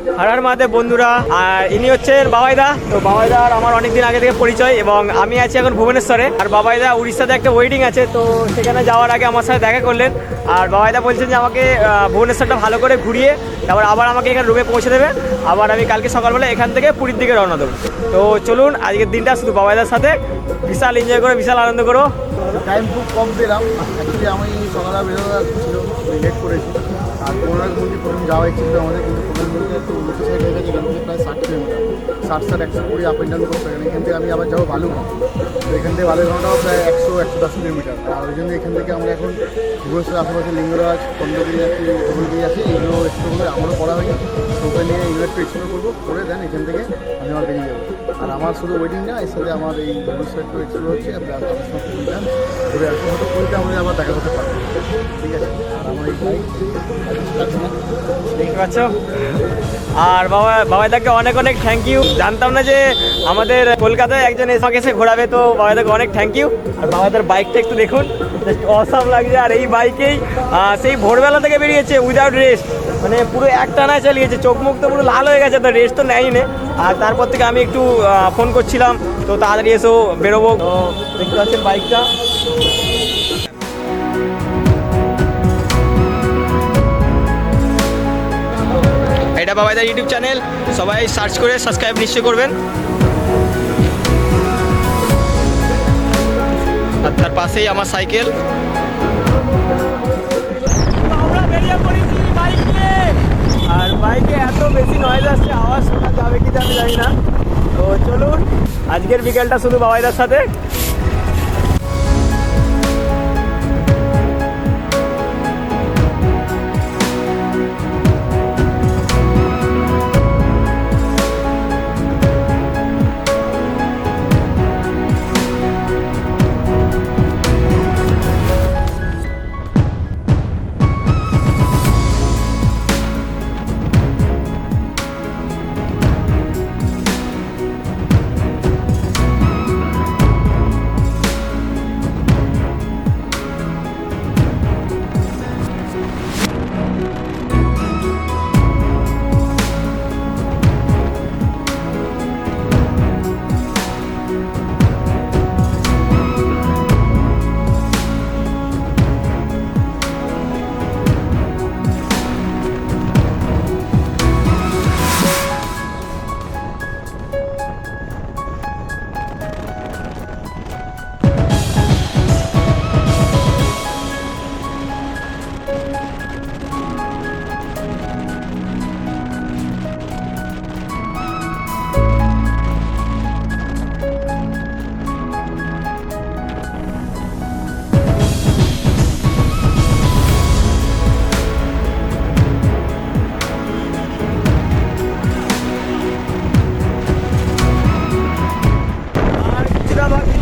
হর মহাদেব বন্ধুরা। আর ইনি হচ্ছেন বাবাইদা। তো বাবাইদা আর আমার অনেকদিন আগে থেকে পরিচয়, এবং আমি আছি এখন ভুবনেশ্বরে, আর বাবাইদা উড়িষ্যাতে একটা ওয়েডিং আছে, তো সেখানে যাওয়ার আগে আমার সাথে দেখা করলেন। আর বাবাইদা বলছেন যে আমাকে ভুবনেশ্বরটা ভালো করে ঘুরিয়ে তারপর আবার আমাকে এখানে রুমে পৌঁছে দেবে, আবার আমি কালকে সকালবেলা এখান থেকে পুরীর দিকে রওনা দেবো। তো চলুন আজকের দিনটা শুধু বাবাইদার সাথে বিশাল এনজয় করো, বিশাল আনন্দ করো। টাইম খুব কম পেলাম, অ্যাকচুয়ালি আমি সকালে বেরোনো ছিল, লেট করেছি। আর কোনারক মন্দির প্রথম যাওয়া ছিল আমাদের, কিন্তু কোনারক মন্দির একটু উল্টো সাইড হয়ে গেছে, এখান থেকে প্রায় 60 কিলোমিটার, 60-120 আপ অ্যান্ড ডাউন করতে হবে। এখান থেকে আমি আবার যাবো বালুঘাট, তো এখান থেকে বালুঘাটটাও প্রায় 100-110 কিলোমিটার। আর ওই জন্য এখান থেকে আমরা এখন ভুবনেশ্বর আশেপাশে লিঙ্গরাজ, খণ্ডগিরি আছে, ধবলগিরি আছে, এইগুলো এক্সপ্লোর করে আমারও করা হয়নি। তো ওখানে নিয়ে এগুলো একটু এক্সপ্লোর করবো, করে দেন এখান থেকে আমি আবার বেরিয়ে যাবো। আর আমার শুধু ওয়েডিং না, এর সাথে আমার এই ভুবনেশ্বর একটু এক্সপ্লোর হচ্ছে, আপনার ঘুরে আসবো, হয়তো পুরীতে আমাদের আবার দেখা করতে পারবো। ঠিক আছে, আর আমার এই বাইক দেখতে পাচ্ছ। আর বাবাইদাকে অনেক অনেক থ্যাংক ইউ। জানতাম না যে আমাদের কলকাতায় একজন আমাকে এসে ঘোরাবে, তো বাবাইদাকে অনেক থ্যাংক ইউ। আর বাবাইদার বাইকটা একটু দেখুন, অসাম লাগছে। আর এই বাইকেই সেই ভোরবেলা থেকে বেরিয়েছে উইদাউট রেস্ট, মানে পুরো একটানায় চালিয়েছে, চোখ মুখ তো পুরো লাল হয়ে গেছে, তো রেস্ট তো নেয়ই নে। আর তারপর থেকে আমি একটু ফোন করছিলাম, তো তাড়াতাড়ি এসেও বেরোবো। তো দেখতে পাচ্ছেন বাইকটা। এটা বাবাইদার ইউটিউব চ্যানেল, সবাই সার্চ করে সাবস্ক্রাইব নিশ্চয় করবেন। আর তার পাশেই আমার সাইকেল। আমরা বেরিয়ে পড়েছি বাইক নিয়ে, আর বাইকে এত বেশি নয়েজ আসছে, আওয়াজ শোনা যাবে কি আমি জানি না। তো চলুন আজকের বিকেলটা শুধু বাবাইদার সাথে।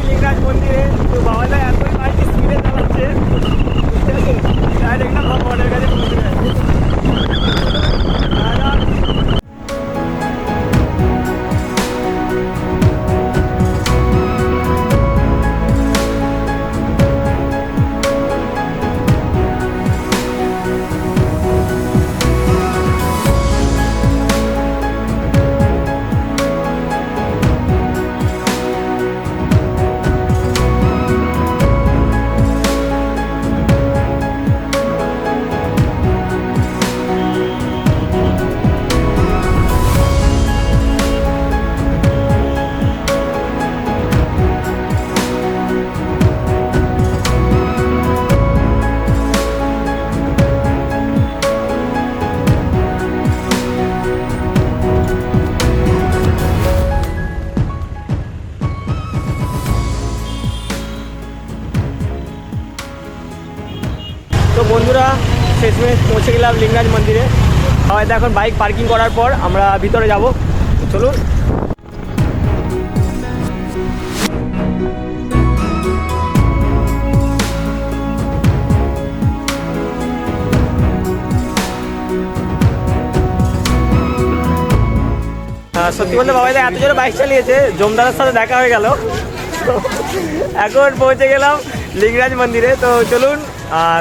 লিঙ্গরাজ মন্দিরে তো বাবাইদা এতই বাইকে স্পিডে চালাচ্ছে, ডাইরেক্ট না বর্ডারের কাছে পৌঁছে যাচ্ছে। তো বন্ধুরা শেষমেশ পৌঁছে গেলাম লিঙ্গরাজ মন্দিরে। হয়তো এখন বাইক পার্কিং করার পর আমরা ভিতরে যাব, চলুন। সত্যি বলতে বাবাইদা এত জোরে বাইক চালিয়েছে, জমদারের সাথে দেখা হয়ে গেল। এখন পৌঁছে গেলাম লিঙ্গরাজ মন্দিরে। তো চলুন,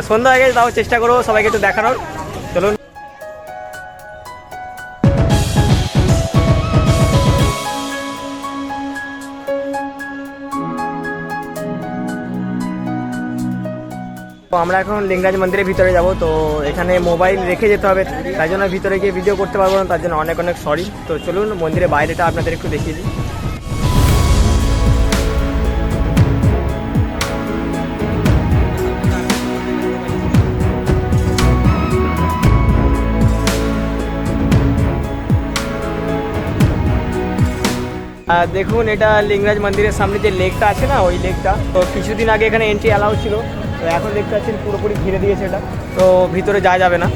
সন্ধ্যা হয়ে গেছে, তাও চেষ্টা করবো সবাইকে একটু দেখানোর। চলুন। আমরা এখন লিঙ্গরাজ মন্দিরের ভিতরে যাব, তো এখানে মোবাইল রেখে যেতে হবে, তাই জন্য ভিতরে গিয়ে ভিডিও করতে পারবো না, তার জন্য অনেক অনেক সরি। তো চলুন মন্দিরের বাইরেটা আপনাদের একটু দেখিয়ে দিই। দেখুন এটা লিঙ্গরাজ মন্দিরের সামনে যে লেকটা আছে না, ওই লেকটা। তো কিছুদিন আগে এখানে এন্ট্রি অ্যালাউ ছিল, তো এখন দেখতে পাচ্ছেন পুরোপুরি ঘিরে দিয়েছে এটা, তো ভিতরে যাওয়া যাবে না।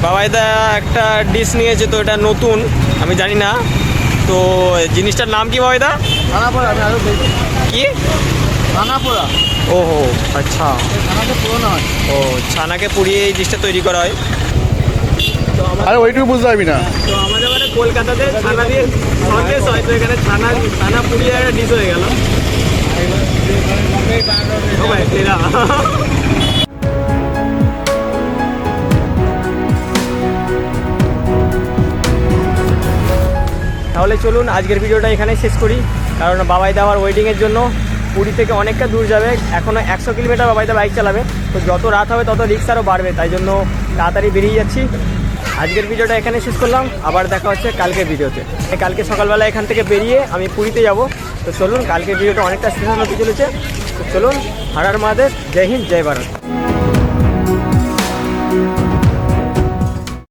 বাবাইদা একটা ডিশ নিয়েছে, তো এটা নতুন, আমি জানি না, তো জিনিসটার নাম কি বাবাইদা? ছানাপোড়া। আমি আরও দেখি কি ছানাপোড়া। ওহো আচ্ছা, ছানাকে পুরোনো হয়। ও ছানাকে পুড়িয়ে এই ডিশটা তৈরি করা হয়। তো আরে ওইটুকু বুঝতে পারবি না। তো আমাদের মানে কলকাতাতে ছানা দিয়ে সন্দেশ হয়, তো এখানে ছানা পুড়িয়ে একটা ডিশ হয়ে গেল। ও ভাই তেরা। তাহলে চলুন আজকের ভিডিওটা এখানে শেষ করি, কারণ বাবাইদা আবার ওয়েডিংয়ের জন্য পুরী থেকে অনেকটা দূর যাবে, এখনও 100 কিলোমিটার বাবাইদা বাইক চালাবে, তো যত রাত হবে তত রিস্ক আরও বাড়বে, তাই জন্য তাড়াতাড়ি বেরিয়ে যাচ্ছি। আজকের ভিডিওটা এখানে শেষ করলাম, আবার দেখা হচ্ছে কালকের ভিডিওতে। কালকে সকালবেলা এখান থেকে বেরিয়ে আমি পুরীতে যাব, তো চলুন কালকের ভিডিওটা অনেকটা স্পেশাল হতে চলেছে। তো চলুন, হর হর মহাদেব, জয় হিন্দ, জয় ভারত।